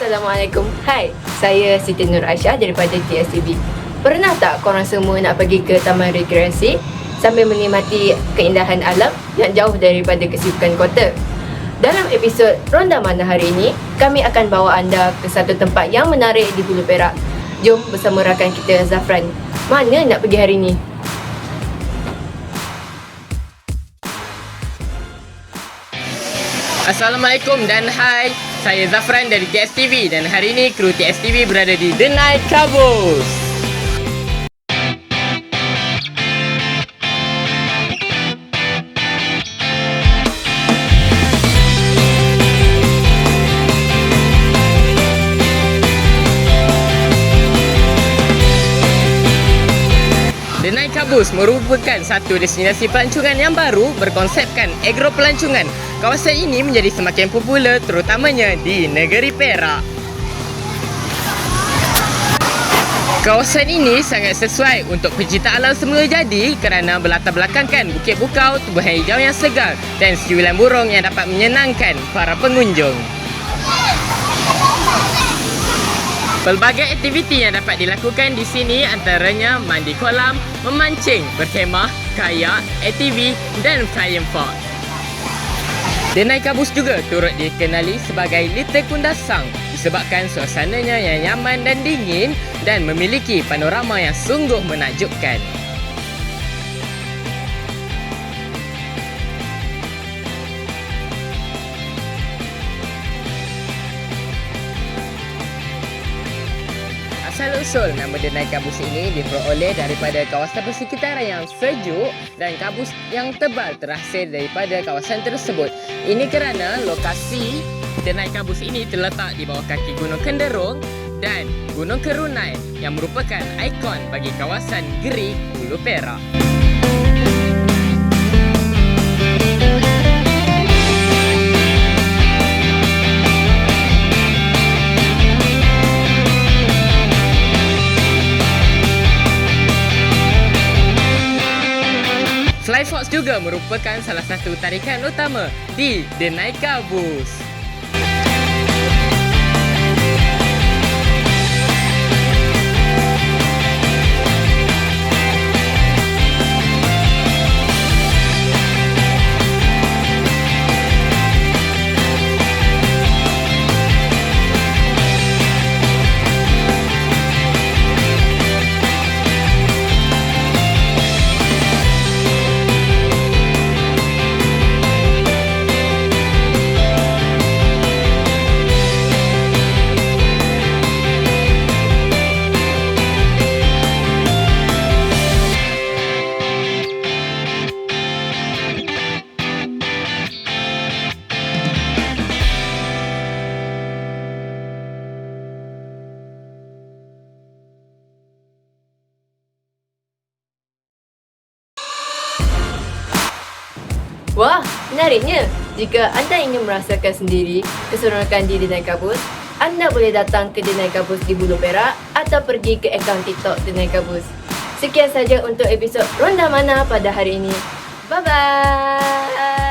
Assalamualaikum. Hai, saya Siti Nur Aisyah daripada TSTV. Pernah tak korang semua nak pergi ke taman rekreasi sambil menikmati keindahan alam yang jauh daripada kesibukan kota? Dalam episod Ronda Mana hari ini, kami akan bawa anda ke satu tempat yang menarik di Hulu Perak. Jom bersama rakan kita Zafran. Mana nak pergi hari ini? Assalamualaikum dan hai, saya Zafran dari TSTV dan hari ini kru TSTV berada di Denai Kabus. Denai Kabus merupakan satu destinasi pelancongan yang baru berkonsepkan agro pelancongan. Kawasan ini menjadi semakin popular terutamanya di negeri Perak. Kawasan ini sangat sesuai untuk pecinta alam semula jadi kerana berlatar belakangkan bukit bukau, tumbuhan hijau yang segar dan sikuilan burung yang dapat menyenangkan para pengunjung. Pelbagai aktiviti yang dapat dilakukan di sini antaranya mandi kolam, memancing, berkhemah, kayak, ATV dan flying fox. Denai Kabus juga turut dikenali sebagai Little Kundasang disebabkan suasananya yang nyaman dan dingin dan memiliki panorama yang sungguh menakjubkan. Asal-usul nama Denai Kabus ini diperoleh daripada kawasan persekitaran yang sejuk dan kabus yang tebal terhasil daripada kawasan tersebut. Ini kerana lokasi Denai Kabus ini terletak di bawah kaki Gunung Kenderung dan Gunung Kerunai yang merupakan ikon bagi kawasan Gerik Hulu Perak. Fly Fox juga merupakan salah satu tarikan utama di Denai Kabus. Wah, menariknya! Jika anda ingin merasakan sendiri keseronokan di Denai Kabus, anda boleh datang ke Denai Kabus di Hulu Perak atau pergi ke akaun TikTok Denai Kabus. Sekian saja untuk episod Ronda Mana pada hari ini. Bye-bye!